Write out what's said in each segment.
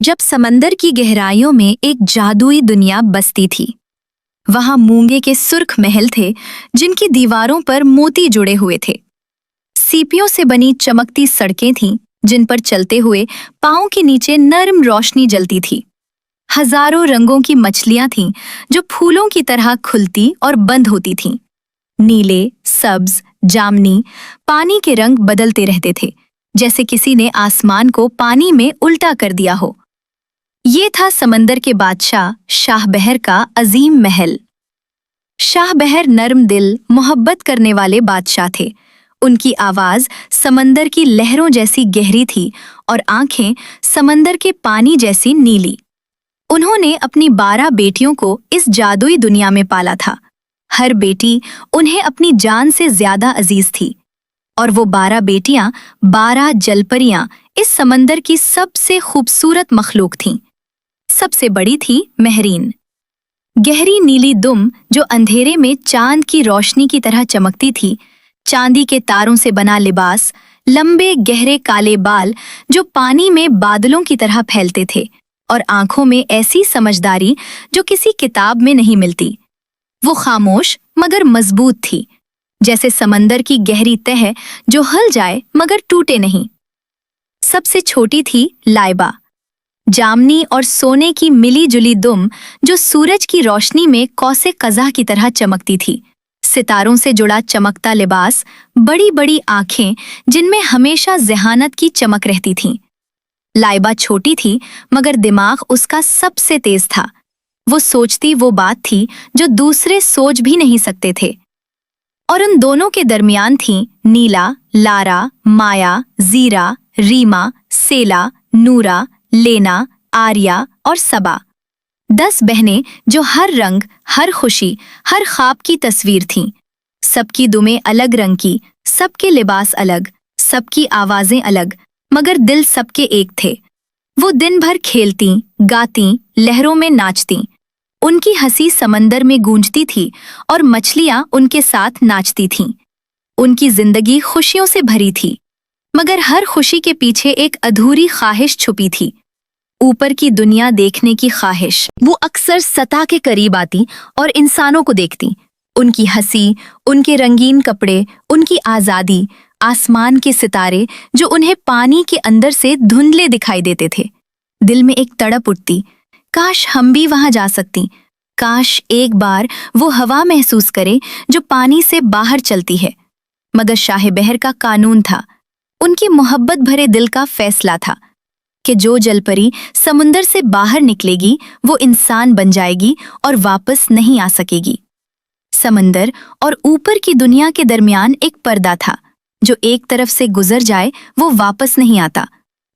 जब समंदर की गहराइयों में एक जादुई दुनिया बसती थी। वहां मूंगे के सुर्ख महल थे जिनकी दीवारों पर मोती जुड़े हुए थे। सीपियों से बनी चमकती सड़कें थीं जिन पर चलते हुए पांव के नीचे नर्म रोशनी जलती थी। हजारों रंगों की मछलियां थीं जो फूलों की तरह खुलती और बंद होती थीं। नीले, सब्ज, जामनी, पानी के रंग बदलते रहते थे, जैसे किसी ने आसमान को पानी में उल्टा कर दिया हो। ये था समंदर के बादशाह शाहबहर का अजीम महल। शाहबहर नर्म दिल, मोहब्बत करने वाले बादशाह थे। उनकी आवाज समंदर की लहरों जैसी गहरी थी और आंखें समंदर के पानी जैसी नीली। उन्होंने अपनी 12 बेटियों को इस जादुई दुनिया में पाला था। हर बेटी उन्हें अपनी जान से ज्यादा अजीज थी, और वो 12 बेटियां 12 जलपरियां इस समंदर की सबसे खूबसूरत मखलूक थीं। सबसे बड़ी थी महरीन, गहरी नीली दुम जो अंधेरे में चांद की रोशनी की तरह चमकती थी। चांदी के तारों से बना लिबास, लंबे गहरे काले बाल जो पानी में बादलों की तरह फैलते थे, और आंखों में ऐसी समझदारी जो किसी किताब में नहीं मिलती। वो खामोश मगर मजबूत थी, जैसे समंदर की गहरी तह जो हल जाए मगर टूटे नहीं। सबसे छोटी थी लाइबा, जामनी और सोने की मिली जुली दुम जो सूरज की रोशनी में कौसे कज़ा की तरह चमकती थी। सितारों से जुड़ा चमकता लिबास, बड़ी बड़ी आंखें जिनमें हमेशा ज़हानत की चमक रहती थीं। लाइबा छोटी थी मगर दिमाग उसका सबसे तेज था। वो सोचती वो बात थी जो दूसरे सोच भी नहीं सकते थे। और उन दोनों के दरमियान थीं नीला, लारा, माया, जीरा, रीमा, सेला, नूरा, लेना, आर्या और सबा। 10 बहनें जो हर रंग, हर खुशी, हर ख्वाब की तस्वीर थीं। सबकी दुमें अलग रंग की, सबके लिबास अलग, सबकी आवाजें अलग, मगर दिल सबके एक थे। वो दिन भर खेलती, गाती, लहरों में नाचती। उनकी हंसी समंदर में गूंजती थी और मछलियां उनके साथ नाचती थीं। उनकी जिंदगी खुशियों से भरी थी, मगर हर खुशी के पीछे एक अधूरी ख्वाहिश छुपी थी, ऊपर की दुनिया देखने की ख्वाहिश। वो अक्सर सतह के करीब आती और इंसानों को देखती। उनकी हंसी, उनके रंगीन कपड़े, उनकी आज़ादी, आसमान के सितारे जो उन्हें पानी के अंदर से धुंधले दिखाई देते थे। दिल में एक तड़प उठती, काश हम भी वहां जा सकती। काश एक बार वो हवा महसूस करे जो पानी से बाहर चलती है। मगर शाहबहर का कानून था, उनकी मोहब्बत भरे दिल का फैसला था कि जो जलपरी समुंदर से बाहर निकलेगी वो इंसान बन जाएगी और वापस नहीं आ सकेगी। समंदर और ऊपर की दुनिया के दरमियान एक पर्दा था, जो एक तरफ से गुजर जाए वो वापस नहीं आता।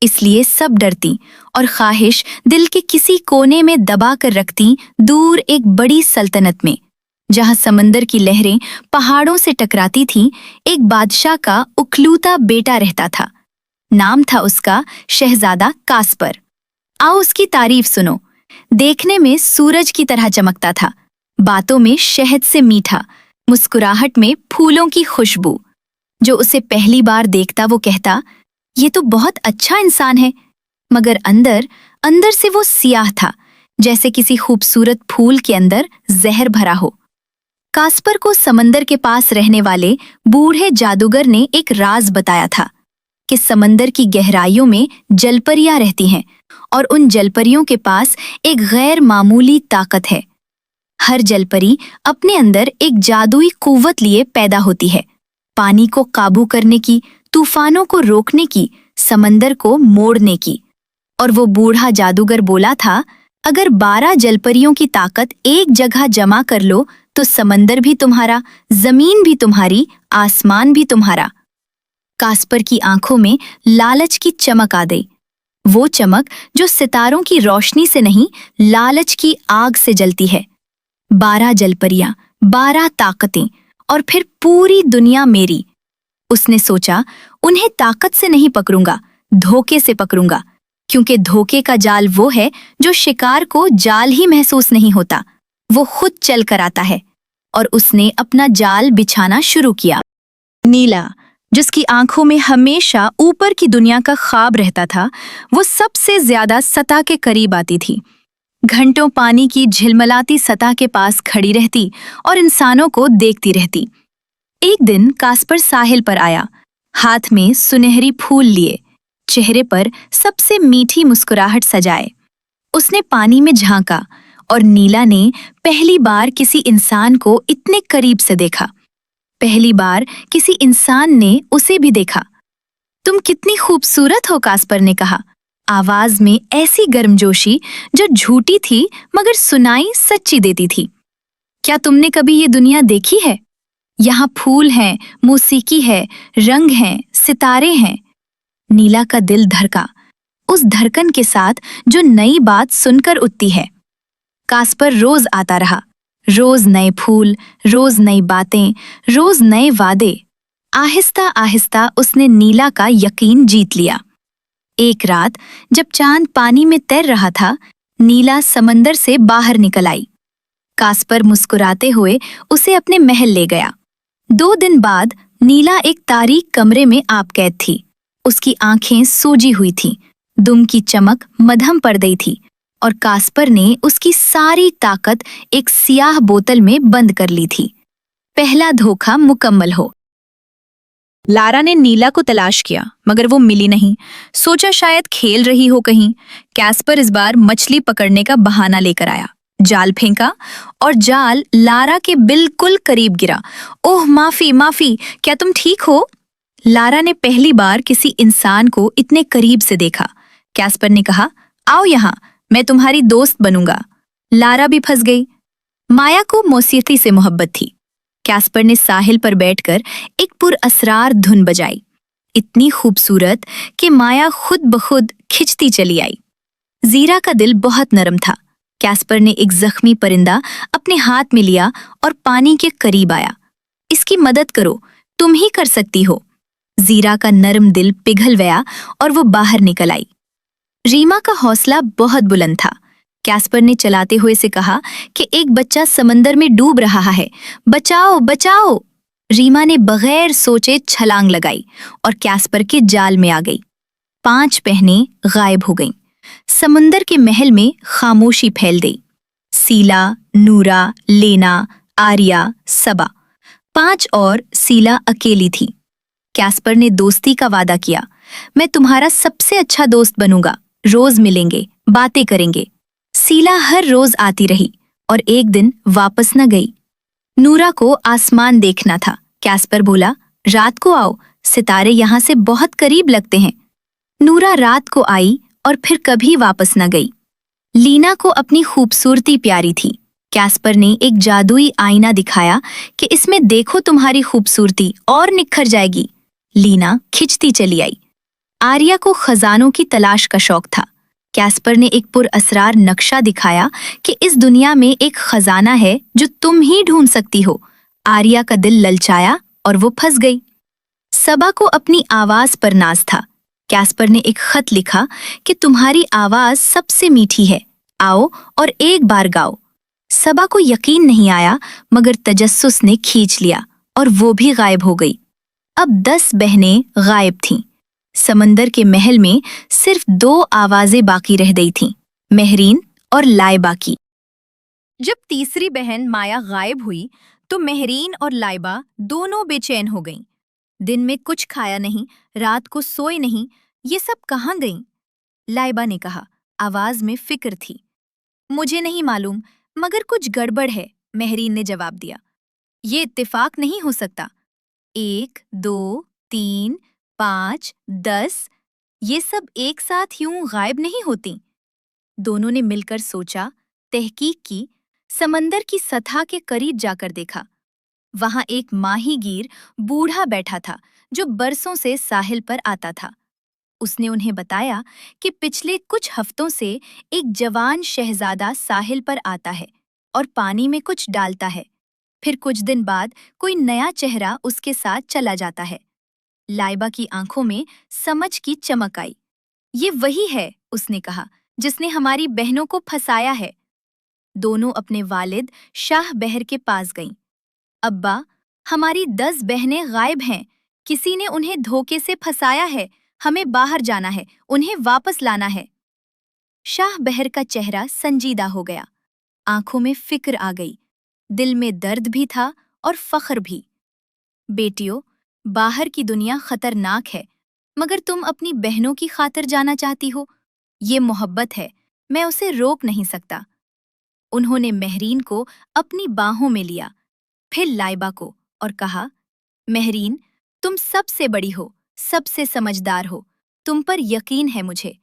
इसलिए सब डरती और ख्वाहिश दिल के किसी कोने में दबा कर रखती, दूर एक बड़ी सल्तनत में, जहां समंदर की लहरें पहाड़ों से टकराती थीं। एक बादशाह का उकलूता बेटा रहता था। नाम था उसका शहजादा कास्पर। आओ उसकी तारीफ सुनो। देखने में सूरज की तरह चमकता था, बातों में शहद से मीठा, मुस्कुराहट में फूलों की खुशबू। जो उसे पहली बार देखता वो कहता, ये तो बहुत अच्छा इंसान है, मगर अंदर अंदर से वो सियाह था, जैसे किसी खूबसूरत फूल के अंदर जहर भरा हो। कास्पर को समंदर के पास रहने वाले बूढ़े जादूगर ने एक राज बताया था कि समंदर की गहराइयों में जलपरियां रहती हैं, और उन जलपरियों के पास एक गैर मामूली ताकत है। हर जलपरी अपने अंदर एक जादुई कुव्वत लिए पैदा होती है, पानी को काबू करने की, तूफानों को रोकने की, समंदर को मोड़ने की। और वो बूढ़ा जादूगर बोला था, अगर 12 जलपरियों की ताकत एक जगह जमा कर लो तो समंदर भी तुम्हारा, जमीन भी तुम्हारी, आसमान भी तुम्हारा। कास्पर की आंखों में लालच की चमक आ गई, वो चमक जो सितारों की रोशनी से नहीं, लालच की आग से जलती है। 12 जलपरियां, 12 ताकतें, और फिर पूरी दुनिया मेरी। उसने सोचा, उन्हें ताकत से नहीं पकड़ूंगा, धोखे से पकड़ूंगा, क्योंकि धोखे का जाल वो है जो शिकार को जाल ही महसूस नहीं होता, वो खुद चल कर आता है। और उसने अपना जाल बिछाना शुरू किया। नीला, जिसकी आंखों में हमेशा ऊपर की दुनिया का ख्वाब रहता था, वो सबसे ज्यादा सतह के करीब आती थी। घंटों पानी की झिलमिलाती सतह के पास खड़ी रहती और इंसानों को देखती रहती। एक दिन कास्पर साहिल पर आया, हाथ में सुनहरी फूल लिए, चेहरे पर सबसे मीठी मुस्कुराहट सजाए। उसने पानी में झांका और नीला ने पहली बार किसी इंसान को इतने करीब से देखा। पहली बार किसी इंसान ने उसे भी देखा। तुम कितनी खूबसूरत हो, कास्पर ने कहा, आवाज में ऐसी गर्मजोशी जो झूठी थी मगर सुनाई सच्ची देती थी। क्या तुमने कभी ये दुनिया देखी है? यहाँ फूल हैं, मौसीकी है, रंग हैं, सितारे हैं। नीला का दिल धड़का, उस धड़कन के साथ जो नई बात सुनकर उठती है। कास्पर रोज आता रहा, रोज नए फूल, रोज नई बातें, रोज नए वादे। आहिस्ता आहिस्ता उसने नीला का यकीन जीत लिया। एक रात जब चांद पानी में तैर रहा था, नीला समंदर से बाहर निकल आई। कास्पर मुस्कुराते हुए उसे अपने महल ले गया। 2 दिन बाद नीला एक तारीक कमरे में आप कैद थी। उसकी आंखें सूजी हुई थीं, दुम की चमक मद्धम पड़ गई थी और कास्पर ने उसकी सारी ताकत एक सियाह बोतल में बंद कर ली थी। पहला धोखा मुकम्मल हो। लारा ने नीला को तलाश किया मगर वो मिली नहीं। सोचा शायद खेल रही हो कहीं। कैस्पर इस बार मछली पकड़ने का बहाना लेकर आया, जाल फेंका और जाल लारा के बिल्कुल करीब गिरा। ओह माफी माफी, क्या तुम ठीक हो? लारा ने पहली बार किसी इंसान को इतने करीब से देखा। कैस्पर ने कहा, आओ यहाँ, मैं तुम्हारी दोस्त बनूंगा। लारा भी फंस गई। माया को मौसीकी से मोहब्बत थी। कैस्पर ने साहिल पर बैठकर एक पुरअसरार धुन बजाई, इतनी खूबसूरत कि माया खुद बखुद खिंचती चली आई। जीरा का दिल बहुत नरम था। कैस्पर ने एक जख्मी परिंदा अपने हाथ में लिया और पानी के करीब आया। इसकी मदद करो, तुम ही कर सकती हो। जीरा का नरम दिल पिघल गया और वो बाहर निकल आई। रीमा का हौसला बहुत बुलंद था। कैस्पर ने चलाते हुए से कहा कि एक बच्चा समंदर में डूब रहा है, बचाओ बचाओ। रीमा ने बगैर सोचे छलांग लगाई और कैस्पर के जाल में आ गई। 5 बहनें गायब हो गईं। समुंदर के महल में खामोशी फैल गई। सीला, नूरा, लेना, आर्या, सबा, 5 और सीला अकेली थी। कैस्पर ने दोस्ती का वादा किया, मैं तुम्हारा सबसे अच्छा दोस्त बनूंगा, रोज मिलेंगे, बातें करेंगे। सीला हर रोज आती रही और एक दिन वापस न गई। नूरा को आसमान देखना था। कैस्पर बोला, रात को आओ, सितारे यहाँ से बहुत करीब लगते हैं। नूरा रात को आई और फिर कभी वापस न गई। लीना को अपनी खूबसूरती प्यारी थी। कैस्पर ने एक जादुई आईना दिखाया कि इसमें देखो तुम्हारी खूबसूरती और निखर जाएगी। लीना खिंचती चली आई। आर्या को खजानों की तलाश का शौक था। कैस्पर ने एक पुरअसरार नक्शा दिखाया कि इस दुनिया में एक खजाना है जो तुम ही ढूंढ सकती हो। आर्या का दिल ललचाया और वो फंस गई। सबा को अपनी आवाज पर नाज था। कैस्पर ने एक खत लिखा कि तुम्हारी आवाज सबसे मीठी है, आओ और एक बार गाओ। सबा को यकीन नहीं आया मगर तजस्सुस ने खींच लिया और वो भी गायब हो गई। अब 10 बहनें गायब थीं। समंदर के महल में सिर्फ 2 आवाजें बाकी रह गई थीं, महरीन और लाइबा की। जब तीसरी बहन माया गायब हुई तो महरीन और लाइबा दोनों बेचैन हो गईं। दिन में कुछ खाया नहीं, रात को सोए नहीं, ये सब कहाँ गईं? लाइबा ने कहा, आवाज में फिक्र थी। मुझे नहीं मालूम मगर कुछ गड़बड़ है, महरीन ने जवाब दिया। ये इत्तेफाक नहीं हो सकता। 1, 2, 3, 5, 10, ये सब एक साथ यूं गायब नहीं होती। दोनों ने मिलकर सोचा, तहकीक की, समंदर की सतह के करीब जाकर देखा। वहां एक माहीगीर बूढ़ा बैठा था जो बरसों से साहिल पर आता था। उसने उन्हें बताया कि पिछले कुछ हफ्तों से एक जवान शहजादा साहिल पर आता है और पानी में कुछ डालता है, फिर कुछ दिन बाद कोई नया चेहरा उसके साथ चला जाता है। लाइबा की आंखों में समझ की चमक आई। ये वही है, उसने कहा, जिसने हमारी बहनों को फंसाया है। दोनों अपने वालिद शाह बहर के पास गईं। अब्बा, हमारी 10 बहनें गायब हैं, किसी ने उन्हें धोखे से फंसाया है, हमें बाहर जाना है, उन्हें वापस लाना है। शाह बहर का चेहरा संजीदा हो गया, आंखों में फिक्र आ गई, दिल में दर्द भी था और फख्र भी। बेटियों, बाहर की दुनिया खतरनाक है, मगर तुम अपनी बहनों की खातिर जाना चाहती हो। ये मोहब्बत है, मैं उसे रोक नहीं सकता। उन्होंने महरीन को अपनी बाहों में लिया, फिर लाइबा को, और कहा, महरीन, तुम सबसे बड़ी हो, सबसे समझदार हो, तुम पर यकीन है मुझे।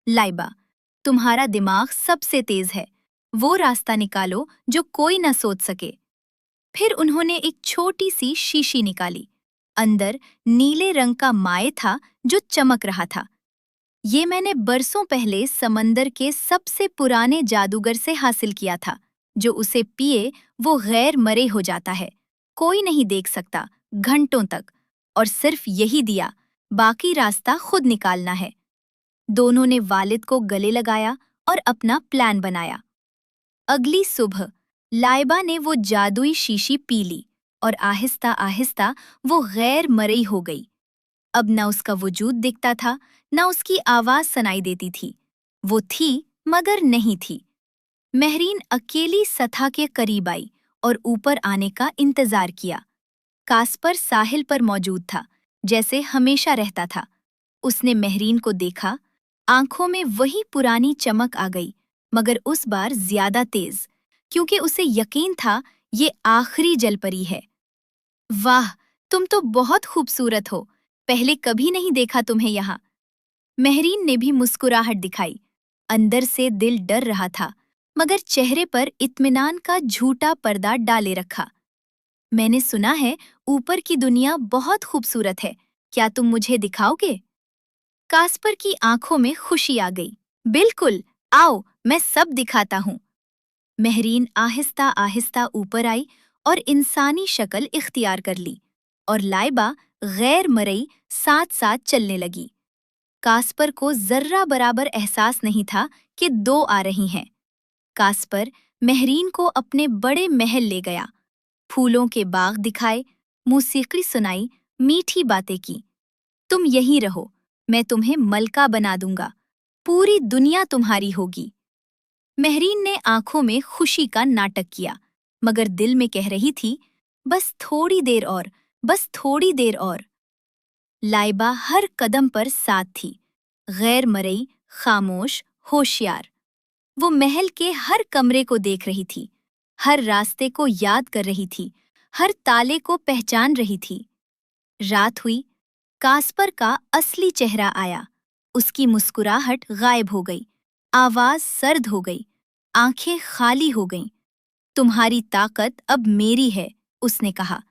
लाइबा, तुम्हारा दिमाग सबसे तेज है, वो रास्ता निकालो जो कोई न सोच सके। फिर उन्होंने एक छोटी सी शीशी निकाली, अंदर नीले रंग का माए था जो चमक रहा था। ये मैंने बरसों पहले समंदर के सबसे पुराने जादूगर से हासिल किया था, जो उसे पिए वो गैर मरे हो जाता है, कोई नहीं देख सकता, घंटों तक, और सिर्फ यही दिया, बाकी रास्ता खुद निकालना है। दोनों ने वालिद को गले लगाया और अपना प्लान बनाया। अगली सुबह लाइबा ने वो जादुई शीशी पी ली और आहिस्ता आहिस्ता वो गैर मरई हो गई। अब न उसका वजूद दिखता था, न उसकी आवाज सुनाई देती थी। वो थी मगर नहीं थी। महरीन अकेली सतह के करीब आई और ऊपर आने का इंतजार किया। कास्पर साहिल पर मौजूद था, जैसे हमेशा रहता था। उसने महरीन को देखा, आंखों में वही पुरानी चमक आ गई, मगर उस बार ज्यादा तेज, क्योंकि उसे यकीन था ये आखिरी जलपरी है। वाह, तुम तो बहुत खूबसूरत हो, पहले कभी नहीं देखा तुम्हें यहाँ। महरीन ने भी मुस्कुराहट दिखाई। अंदर से दिल डर रहा था, मगर चेहरे पर इत्मीनान का झूठा पर्दा डाले रखा। मैंने सुना है ऊपर की दुनिया बहुत खूबसूरत है, क्या तुम मुझे दिखाओगे? कास्पर की आंखों में खुशी आ गई। बिल्कुल, आओ, मैं सब दिखाता हूँ। महरीन आहिस्ता आहिस्ता ऊपर आई और इंसानी शक्ल इख्तियार कर ली, और लाइबा गैर मरई साथ साथ चलने लगी। कास्पर को जर्रा बराबर एहसास नहीं था कि दो आ रही हैं। कास्पर महरीन को अपने बड़े महल ले गया, फूलों के बाग दिखाए, मूसीकी सुनाई, मीठी बातें की। तुम यहीं रहो, मैं तुम्हें मलका बना दूंगा, पूरी दुनिया तुम्हारी होगी। महरीन ने आंखों में खुशी का नाटक किया, मगर दिल में कह रही थी, बस थोड़ी देर और, बस थोड़ी देर और। लाइबा हर कदम पर साथ थी, गैर मरई, खामोश, होशियार। वो महल के हर कमरे को देख रही थी, हर रास्ते को याद कर रही थी, हर ताले को पहचान रही थी। रात हुई, कास्पर का असली चेहरा आया। उसकी मुस्कुराहट गायब हो गई, आवाज सर्द हो गई, आंखें खाली हो गईं। तुम्हारी ताकत अब मेरी है, उसने कहा।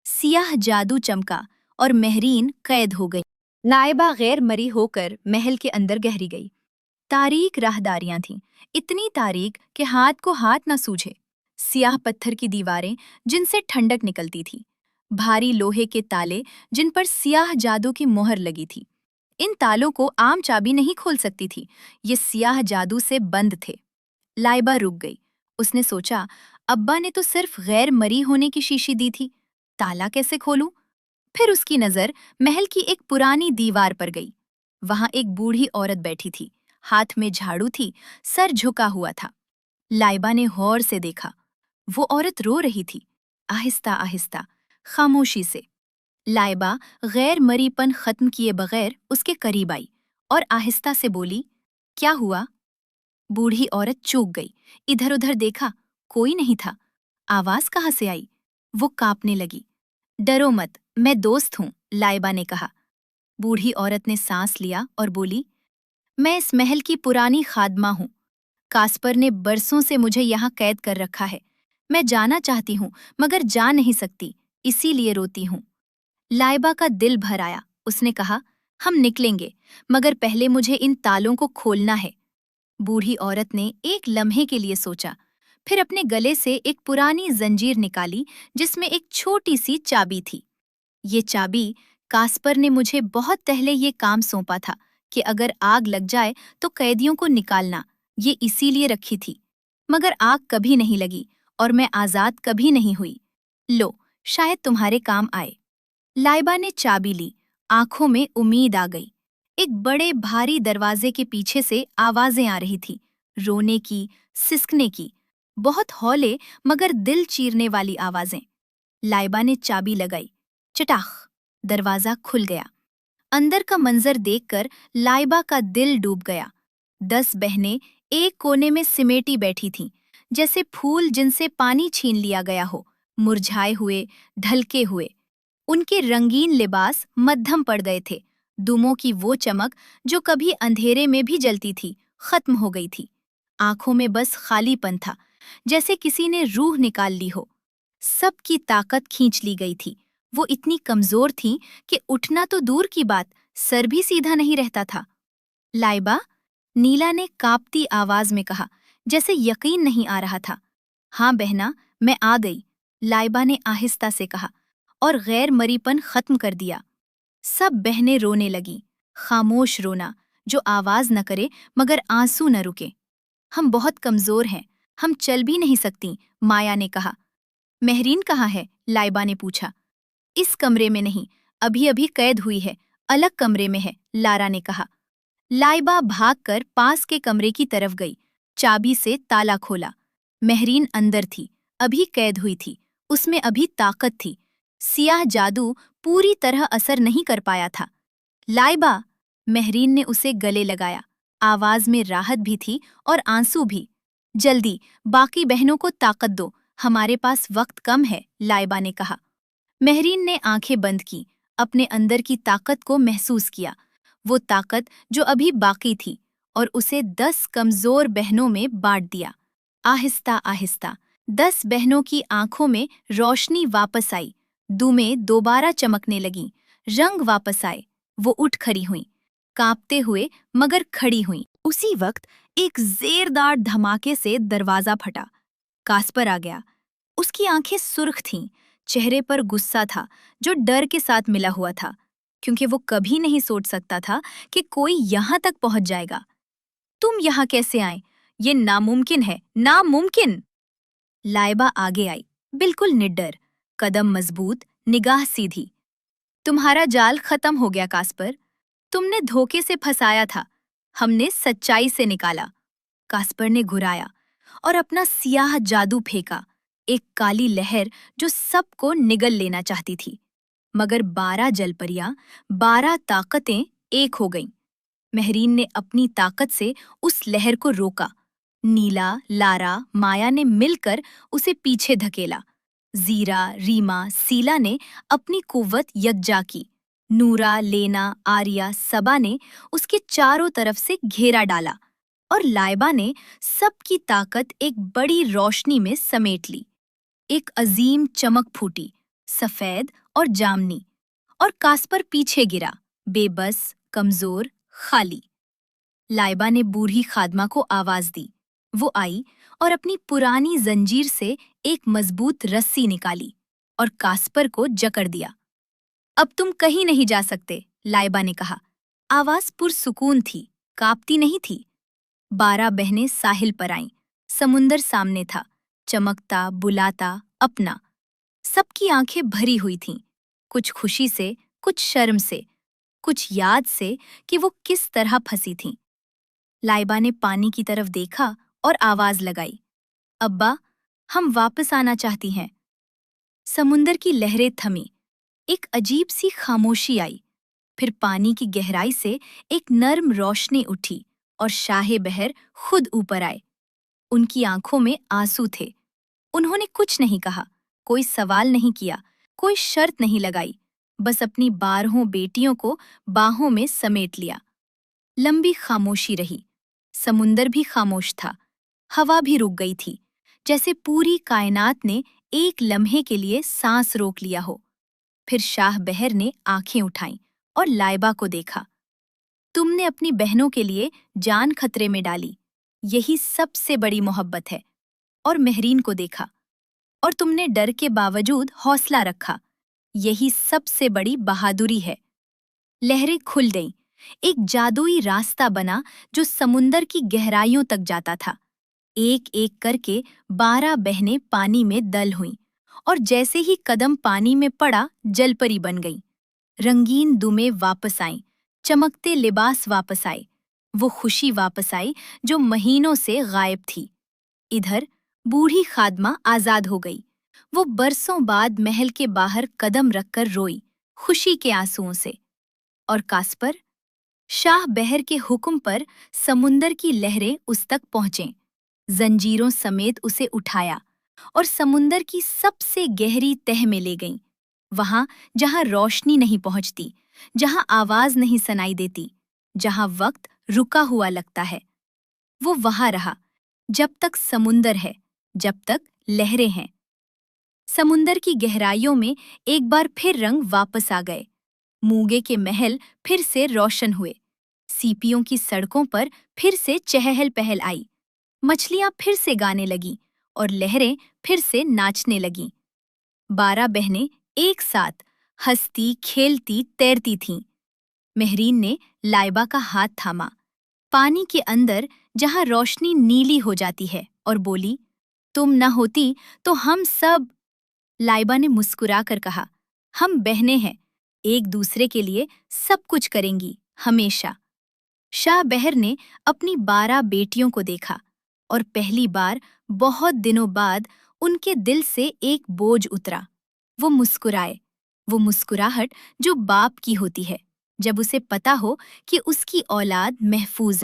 सियाह जादू चमका और महरीन कैद हो गई। लाइबा गैर मरी होकर महल के अंदर गहरी गई। तारीक राहदारियां थीं, इतनी तारीक कि हाथ को हाथ न सूझे। सियाह पत्थर की दीवारें जिनसे ठंडक निकलती थी, भारी लोहे के ताले जिन पर सियाह जादू की मोहर लगी थी। इन तालों को आम चाबी नहीं खोल सकती थी, ये सियाह जादू से बंद थे। लाइबा रुक गई। उसने सोचा, अब्बा ने तो सिर्फ गैर मरी होने की शीशी दी थी, ताला कैसे खोलूं? फिर उसकी नजर महल की एक पुरानी दीवार पर गई। वहां एक बूढ़ी औरत बैठी थी, हाथ में झाड़ू थी, सर झुका हुआ था। लाइबा ने गौर से देखा, वो औरत रो रही थी, आहिस्ता आहिस्ता, खामोशी से। लाइबा गैर मरीपन खत्म किए बगैर उसके करीब आई और आहिस्ता से बोली, क्या हुआ? बूढ़ी औरत चूक गई, इधर उधर देखा, कोई नहीं था। आवाज कहाँ से आई? वो कांपने लगी। डरो मत, मैं दोस्त हूँ, लाइबा ने कहा। बूढ़ी औरत ने सांस लिया और बोली, मैं इस महल की पुरानी खादमा हूँ। कास्पर ने बरसों से मुझे यहाँ कैद कर रखा है। मैं जाना चाहती हूँ, मगर जा नहीं सकती, इसीलिए रोती हूँ। लाइबा का दिल भर आया। उसने कहा, हम निकलेंगे, मगर पहले मुझे इन तालों को खोलना है। बूढ़ी औरत ने एक लम्हे के लिए सोचा, फिर अपने गले से एक पुरानी जंजीर निकाली जिसमें एक छोटी सी चाबी थी। ये चाबी कास्पर ने मुझे बहुत पहले ये काम सौंपा था कि अगर आग लग जाए तो कैदियों को निकालना, ये इसीलिए रखी थी। मगर आग कभी नहीं लगी और मैं आजाद कभी नहीं हुई। लो, शायद तुम्हारे काम आए। लाइबा ने चाबी ली, आंखों में उम्मीद आ गई। एक बड़े भारी दरवाजे के पीछे से आवाजें आ रही थी, रोने की, सिसकने की, बहुत हौले मगर दिल चीरने वाली आवाजें। लाइबा ने चाबी लगाई, चटाख, दरवाजा खुल गया। अंदर का मंजर देखकर लाइबा का दिल डूब गया। 10 बहनें एक कोने में सिमेटी बैठी थीं, जैसे फूल जिनसे पानी छीन लिया गया हो, मुरझाए हुए, ढलके हुए। उनके रंगीन लिबास मध्यम पड़ गए थे। दुमों की वो चमक जो कभी अंधेरे में भी जलती थी, खत्म हो गई थी। आंखों में बस खालीपन था, जैसे किसी ने रूह निकाल ली हो। सबकी ताकत खींच ली गई थी। वो इतनी कमजोर थीं कि उठना तो दूर की बात, सर भी सीधा नहीं रहता था। लाइबा, नीला ने कांपती आवाज में कहा, जैसे यकीन नहीं आ रहा था। हाँ बहना, मैं आ गई, लाइबा ने आहिस्ता से कहा, और गैर मरीपन खत्म कर दिया। सब बहनें रोने लगीं, खामोश रोना, जो आवाज न करे मगर आंसू न रुके। हम बहुत कमजोर हैं, हम चल भी नहीं सकती, माया ने कहा। महरीन कहाँ है? लाइबा ने पूछा। इस कमरे में नहीं, अभी अभी कैद हुई है, अलग कमरे में है, लारा ने कहा। लाइबा भागकर पास के कमरे की तरफ गई, चाबी से ताला खोला। महरीन अंदर थी, अभी कैद हुई थी, उसमें अभी ताकत थी। सियाह जादू पूरी तरह असर नहीं कर पाया था। लाइबा, महरीन ने उसे गले लगाया, आवाज में राहत भी थी और आंसू भी। जल्दी, बाकी बहनों को ताकत दो, हमारे पास वक्त कम है, लाइबा ने कहा। महरीन ने आंखें बंद की, अपने अंदर की ताकत को महसूस किया, वो ताकत जो अभी बाकी थी, और उसे 10 कमजोर बहनों में बांट दिया। आहिस्ता आहिस्ता 10 बहनों की आंखों में रोशनी वापस आई, दुमें दोबारा चमकने लगीं, रंग वापस आए। वो उठ खड़ी हुईं, कांपते हुए मगर खड़ी हुईं। उसी वक्त एक जोरदार धमाके से दरवाजा फटा। कास्पर आ गया। उसकी आंखें सुर्ख थीं, चेहरे पर गुस्सा था जो डर के साथ मिला हुआ था, क्योंकि वो कभी नहीं सोच सकता था कि कोई यहाँ तक पहुंच जाएगा। तुम यहाँ कैसे आए? ये नामुमकिन है, नामुमकिन! लाइबा आगे आई, बिल्कुल निडर, कदम मजबूत, निगाह सीधी। तुम्हारा जाल खत्म हो गया कास्पर, तुमने धोखे से फंसाया था, हमने सच्चाई से निकाला। कास्पर ने घुराया और अपना सियाह जादू फेंका, एक काली लहर जो सबको निगल लेना चाहती थी। मगर 12 जलपरियां, 12 ताकतें एक हो गईं। महरीन ने अपनी ताकत से उस लहर को रोका। नीला, लारा, माया ने मिलकर उसे पीछे धकेला। जीरा, रीमा, सीला ने अपनी कुव्वत यकजा की। नूरा, लेना, आर्या, सबा ने उसके चारों तरफ से घेरा डाला, और लाइबा ने सबकी ताकत एक बड़ी रोशनी में समेट ली। एक अजीम चमक फूटी, सफेद और जामनी, और कास्पर पीछे गिरा, बेबस, कमजोर, खाली। लाइबा ने बूढ़ी खादमा को आवाज दी। वो आई और अपनी पुरानी जंजीर से एक मजबूत रस्सी निकाली और कास्पर को जकड़ दिया। अब तुम कहीं नहीं जा सकते, लाइबा ने कहा। आवाज पुरसुकून थी, कांपती नहीं थी। 12 बहनें साहिल पर आईं। समुंदर सामने था, चमकता, बुलाता, अपना। सबकी आंखें भरी हुई थीं, कुछ खुशी से, कुछ शर्म से, कुछ याद से कि वो किस तरह फंसी थीं। लाइबा ने पानी की तरफ देखा और आवाज लगाई, अब्बा, हम वापस आना चाहती हैं। समुंदर की लहरें थमी, एक अजीब सी खामोशी आई। फिर पानी की गहराई से एक नर्म रोशनी उठी और शाहे बहर खुद ऊपर आए। उनकी आंखों में आंसू थे। उन्होंने कुछ नहीं कहा, कोई सवाल नहीं किया, कोई शर्त नहीं लगाई, बस अपनी 12 बेटियों को बाहों में समेट लिया। लंबी खामोशी रही, समुंदर भी खामोश था, हवा भी रुक गई थी, जैसे पूरी कायनात ने एक लम्हे के लिए सांस रोक लिया हो। फिर शाह बहर ने आंखें उठाईं और लाइबा को देखा। तुमने अपनी बहनों के लिए जान खतरे में डाली, यही सबसे बड़ी मोहब्बत है। और महरीन को देखा, और तुमने डर के बावजूद हौसला रखा, यही सबसे बड़ी बहादुरी है। लहरें खुल गईं, एक जादुई रास्ता बना जो समुंदर की गहराइयों तक जाता था। एक एक करके 12 बहनें पानी में दल हुईं, और जैसे ही कदम पानी में पड़ा, जलपरी बन गईं। रंगीन दुमें वापस आईं, चमकते लिबास वापस आए, वो खुशी वापस आई जो महीनों से गायब थी। इधर बूढ़ी खादमा आजाद हो गई। वो बरसों बाद महल के बाहर कदम रखकर रोई, खुशी के आंसुओं से। और कास्पर, शाह बहर के हुक्म पर समुंदर की लहरें उस तक पहुंचें, जंजीरों समेत उसे उठाया और समुंदर की सबसे गहरी तह में ले गईं, वहां जहां रोशनी नहीं पहुंचती, जहां आवाज नहीं सुनाई देती, जहां वक्त रुका हुआ लगता है। वो वहां रहा, जब तक समुंदर है, जब तक लहरें हैं। समुंदर की गहराइयों में एक बार फिर रंग वापस आ गए। मूंगे के महल फिर से रोशन हुए, सीपियों की सड़कों पर फिर से चहल पहल आई, मछलियां फिर से गाने लगीं और लहरें फिर से नाचने लगीं। 12 बहनें एक साथ हंसती, खेलती, तैरती थीं। मेहरीन ने लाइबा का हाथ थामा, पानी के अंदर जहां रोशनी नीली हो जाती है, और बोली, तुम न होती तो हम सब। लाइबा ने मुस्कुराकर कहा, हम बहनें हैं, एक दूसरे के लिए सब कुछ करेंगी, हमेशा। शाह बहर ने अपनी 12 बेटियों को देखा और पहली बार बहुत दिनों बाद उनके दिल से एक बोझ उतरा। वो मुस्कुराए, वो मुस्कुराहट जो बाप की होती है जब उसे पता हो कि उसकी औलाद महफूज